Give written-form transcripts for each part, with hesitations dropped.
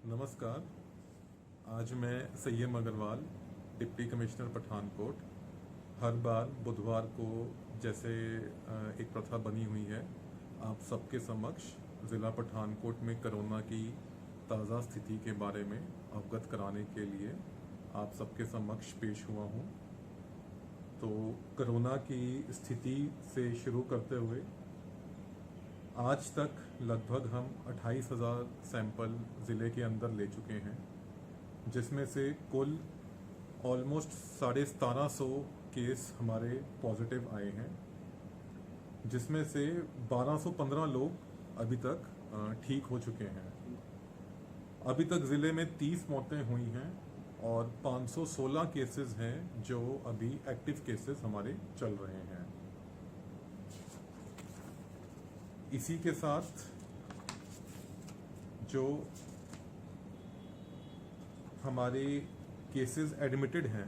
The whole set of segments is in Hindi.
नमस्कार। आज मैं सैयम अग्रवाल, डिप्टी कमिश्नर पठानकोट। हर बार बुधवार को जैसे एक प्रथा बनी हुई है, आप सबके समक्ष ज़िला पठानकोट में कोरोना की ताज़ा स्थिति के बारे में अवगत कराने के लिए आप सबके समक्ष पेश हुआ हूँ। तो कोरोना की स्थिति से शुरू करते हुए आज तक लगभग हम 28,000 सैंपल ज़िले के अंदर ले चुके हैं, जिसमें से कुल ऑलमोस्ट 1750 केस हमारे पॉजिटिव आए हैं, जिसमें से 1215 लोग अभी तक ठीक हो चुके हैं। अभी तक ज़िले में 30 मौतें हुई हैं और 516 केसेस हैं जो अभी एक्टिव केसेस हमारे चल रहे हैं। इसी के साथ जो हमारे केसेस एडमिटेड हैं,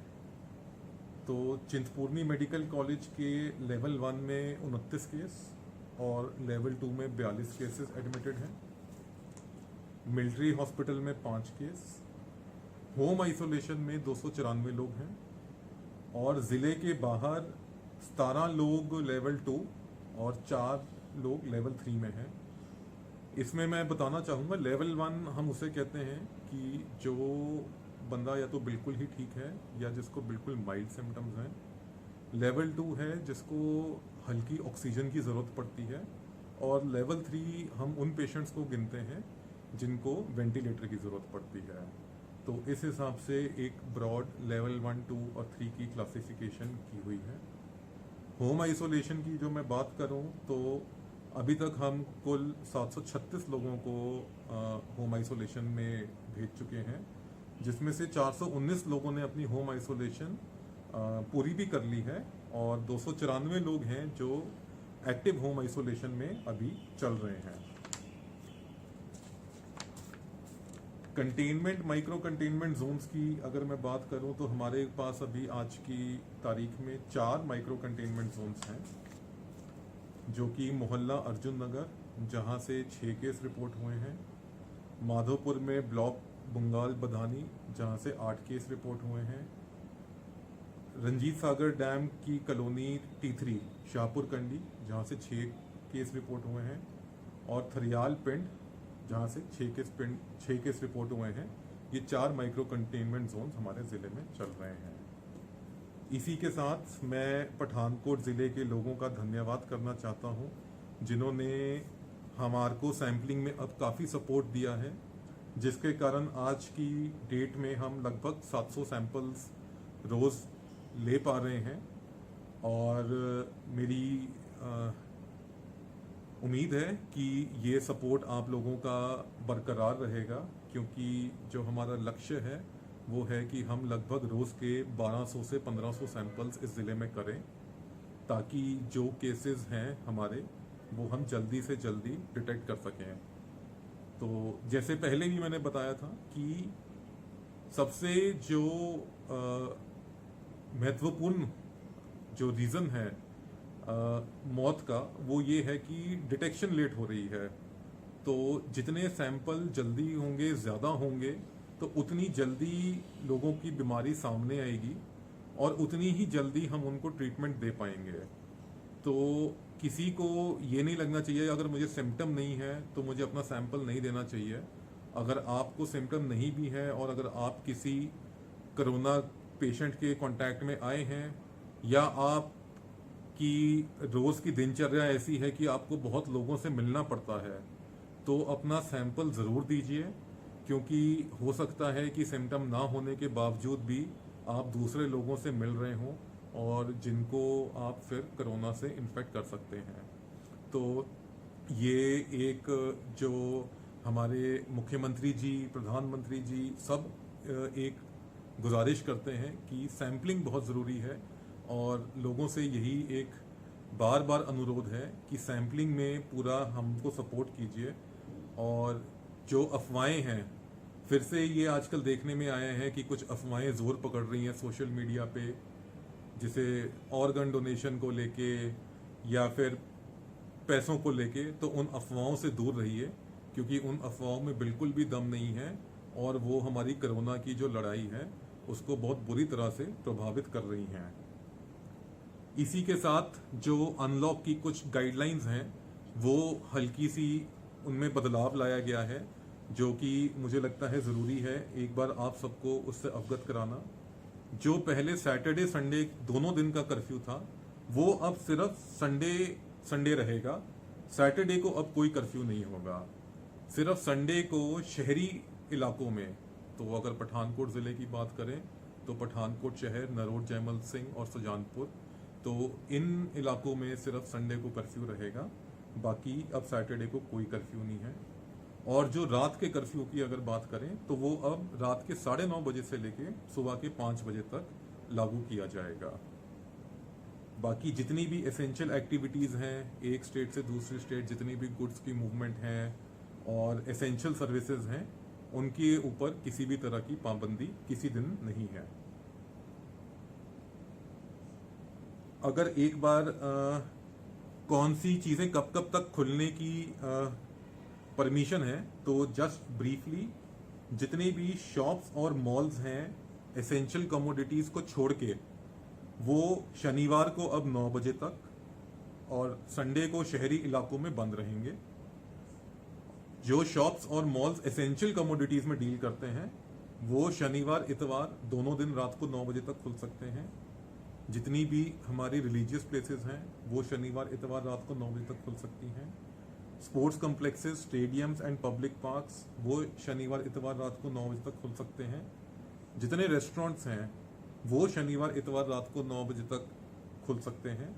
तो चिंतपूर्णी मेडिकल कॉलेज के लेवल 1 में 29 केस और लेवल 2 में 42 केसेस एडमिटेड हैं। मिलिट्री हॉस्पिटल में 5 केस, होम आइसोलेशन में 294 लोग हैं और ज़िले के बाहर 17 लोग लेवल 2 और 4 लोग लेवल 3 में हैं। इसमें मैं बताना चाहूँगा, लेवल 1 हम उसे कहते हैं कि जो बंदा या तो बिल्कुल ही ठीक है या जिसको बिल्कुल माइल्ड सिम्टम्स हैं। लेवल 2 है जिसको हल्की ऑक्सीजन की ज़रूरत पड़ती है और लेवल 3 हम उन पेशेंट्स को गिनते हैं जिनको वेंटिलेटर की ज़रूरत पड़ती है। तो इस हिसाब से एक ब्रॉड लेवल 1, 2 और 3 की क्लासिफिकेशन की हुई है। होम आइसोलेशन की जो मैं बात करूं तो अभी तक हम कुल 736 लोगों को होम आइसोलेशन में भेज चुके हैं, जिसमें से 419 लोगों ने अपनी होम आइसोलेशन पूरी भी कर ली है और 294 लोग हैं जो एक्टिव होम आइसोलेशन में अभी चल रहे हैं। कंटेनमेंट, माइक्रो कंटेनमेंट जोन्स की अगर मैं बात करूं तो हमारे पास अभी आज की तारीख में 4 माइक्रो कंटेनमेंट जोन्स हैं, जो कि मोहल्ला अर्जुन नगर, जहां से 6 केस रिपोर्ट हुए हैं, माधोपुर में ब्लॉक बुंगाल बधानी, जहां से 8 केस रिपोर्ट हुए हैं, रंजीत सागर डैम की कॉलोनी T3 शाहपुर कंडी, जहां से 6 केस रिपोर्ट हुए हैं, और थरियाल पिंड, जहां से 6 केस रिपोर्ट हुए हैं। ये 4 माइक्रो कंटेनमेंट जोन हमारे ज़िले में चल रहे हैं। इसी के साथ मैं पठानकोट ज़िले के लोगों का धन्यवाद करना चाहता हूं, जिन्होंने हमारे को सैम्पलिंग में अब काफ़ी सपोर्ट दिया है, जिसके कारण आज की डेट में हम लगभग 700 सैंपल्स रोज़ ले पा रहे हैं। और मेरी उम्मीद है कि ये सपोर्ट आप लोगों का बरकरार रहेगा, क्योंकि जो हमारा लक्ष्य है वो है कि हम लगभग रोज़ के 1200 से 1500 सैंपल्स इस ज़िले में करें, ताकि जो केसेस हैं हमारे वो हम जल्दी से जल्दी डिटेक्ट कर सकें। तो जैसे पहले भी मैंने बताया था कि सबसे जो महत्वपूर्ण जो रीज़न है मौत का, वो ये है कि डिटेक्शन लेट हो रही है। तो जितने सैंपल जल्दी होंगे, ज़्यादा होंगे, तो उतनी जल्दी लोगों की बीमारी सामने आएगी और उतनी ही जल्दी हम उनको ट्रीटमेंट दे पाएंगे। तो किसी को ये नहीं लगना चाहिए अगर मुझे सिम्टम नहीं है तो मुझे अपना सैंपल नहीं देना चाहिए। अगर आपको सिम्टम नहीं भी है और अगर आप किसी कोरोना पेशेंट के कांटेक्ट में आए हैं, या आप कि रोज़ की दिनचर्या ऐसी है कि आपको बहुत लोगों से मिलना पड़ता है, तो अपना सैंपल ज़रूर दीजिए, क्योंकि हो सकता है कि सिम्टम ना होने के बावजूद भी आप दूसरे लोगों से मिल रहे हों और जिनको आप फिर कोरोना से इन्फेक्ट कर सकते हैं। तो ये एक जो हमारे मुख्यमंत्री जी, प्रधानमंत्री जी सब एक गुजारिश करते हैं कि सैम्पलिंग बहुत ज़रूरी है, और लोगों से यही एक बार बार अनुरोध है कि सैम्पलिंग में पूरा हमको सपोर्ट कीजिए। और जो अफवाहें हैं, फिर से ये आजकल देखने में आया है कि कुछ अफवाहें ज़ोर पकड़ रही हैं सोशल मीडिया पे, जिसे ऑर्गन डोनेशन को लेके या फिर पैसों को लेके, तो उन अफवाहों से दूर रहिए, क्योंकि उन अफवाहों में बिल्कुल भी दम नहीं है और वो हमारी कोरोना की जो लड़ाई है उसको बहुत बुरी तरह से प्रभावित कर रही हैं। इसी के साथ जो अनलॉक की कुछ गाइडलाइंस हैं वो हल्की सी उनमें बदलाव लाया गया है, जो कि मुझे लगता है ज़रूरी है एक बार आप सबको उससे अवगत कराना। जो पहले सैटरडे संडे दोनों दिन का कर्फ्यू था वो अब सिर्फ संडे रहेगा। सैटरडे को अब कोई कर्फ्यू नहीं होगा। सिर्फ संडे को शहरी इलाकों में, तो अगर पठानकोट ज़िले की बात करें तो पठानकोट शहर, नरोट, जयमल सिंह और सुजानपुर, तो इन इलाकों में सिर्फ संडे को कर्फ्यू रहेगा। बाकी अब सैटरडे को कोई कर्फ्यू नहीं है। और जो रात के कर्फ्यू की अगर बात करें तो वो अब रात के 9:30 बजे से लेके सुबह के 5 बजे तक लागू किया जाएगा। बाकी जितनी भी एसेंशियल एक्टिविटीज़ हैं, एक स्टेट से दूसरी स्टेट जितनी भी गुड्स की मूवमेंट है और एसेंशियल सर्विसेज हैं, उनके ऊपर किसी भी तरह की पाबंदी किसी दिन नहीं है। अगर एक बार कौन सी चीज़ें कब कब तक खुलने की परमिशन है, तो जस्ट ब्रीफली, जितने भी शॉप्स और मॉल्स हैं एसेंशियल कमोडिटीज़ को छोड़ के, वो शनिवार को अब 9 बजे तक और संडे को शहरी इलाकों में बंद रहेंगे। जो शॉप्स और मॉल्स एसेंशियल कमोडिटीज़ में डील करते हैं वो शनिवार इतवार दोनों दिन रात को 9 बजे तक खुल सकते हैं। जितनी भी हमारी रिलीजियस प्लेसेस हैं वो शनिवार इतवार रात को 9 बजे तक खुल सकती हैं। Sports complexes, stadiums and public parks वो शनिवार इतवार रात को 9 बजे तक खुल सकते हैं। जितने रेस्टोरेंट्स हैं वो शनिवार इतवार रात को 9 बजे तक खुल सकते हैं।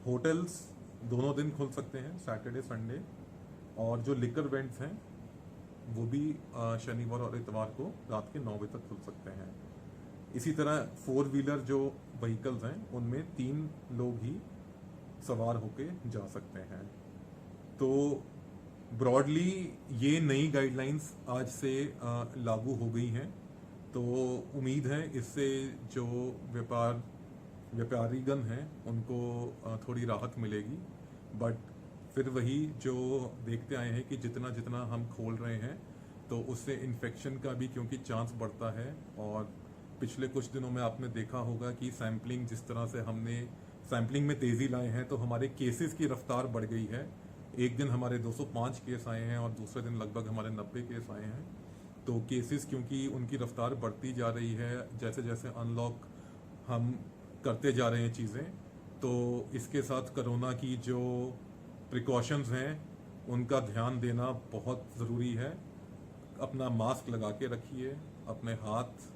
होटल्स दोनों दिन खुल सकते हैं, सैटरडे संडे। और जो लिकर वेंट्स हैं वो भी शनिवार और इतवार को रात के 9 बजे तक खुल सकते हैं। इसी तरह 4 व्हीलर जो व्हीकल्स हैं उनमें 3 लोग ही सवार होके जा सकते हैं। तो ब्रॉडली ये नई गाइडलाइंस आज से लागू हो गई हैं। तो उम्मीद है इससे जो व्यापारीगण हैं उनको थोड़ी राहत मिलेगी। बट फिर वही जो देखते आए हैं कि जितना जितना हम खोल रहे हैं तो उससे इन्फेक्शन का भी क्योंकि चांस बढ़ता है। और पिछले कुछ दिनों में आपने देखा होगा कि सैम्पलिंग, जिस तरह से हमने सैम्पलिंग में तेज़ी लाए हैं तो हमारे केसेस की रफ्तार बढ़ गई है। एक दिन हमारे 205 केस आए हैं और दूसरे दिन लगभग हमारे 90 केस आए हैं। तो केसेस क्योंकि उनकी रफ्तार बढ़ती जा रही है जैसे जैसे अनलॉक हम करते जा रहे हैं चीज़ें, तो इसके साथ कोरोना की जो प्रिकॉशंस हैं उनका ध्यान देना बहुत ज़रूरी है। अपना मास्क लगा के रखिए, अपने हाथ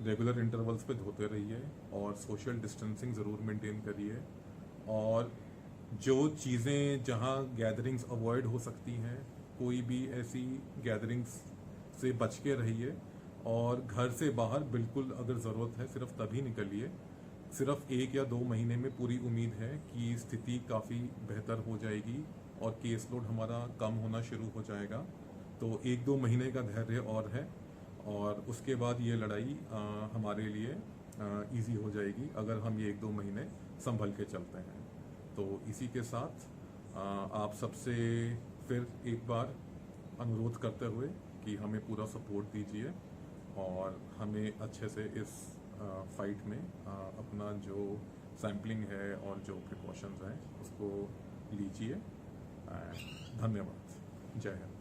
रेगुलर इंटरवल्स पे धोते रहिए और सोशल डिस्टेंसिंग ज़रूर मेंटेन करिए। और जो चीज़ें जहां गैदरिंग्स अवॉइड हो सकती हैं, कोई भी ऐसी गैदरिंग्स से बच के रहिए। और घर से बाहर बिल्कुल अगर ज़रूरत है सिर्फ तभी निकलिए। सिर्फ 1 या 2 महीने में पूरी उम्मीद है कि स्थिति काफ़ी बेहतर हो जाएगी और केस लोड हमारा कम होना शुरू हो जाएगा। तो 1-2 महीने का धैर्य और है और उसके बाद ये लड़ाई हमारे लिए इजी हो जाएगी अगर हम ये 1-2 महीने संभल के चलते हैं। तो इसी के साथ आप सबसे फिर एक बार अनुरोध करते हुए कि हमें पूरा सपोर्ट दीजिए और हमें अच्छे से इस फाइट में अपना जो सैम्पलिंग है और जो प्रिकॉशंस हैं उसको लीजिए। धन्यवाद। जय हिंद।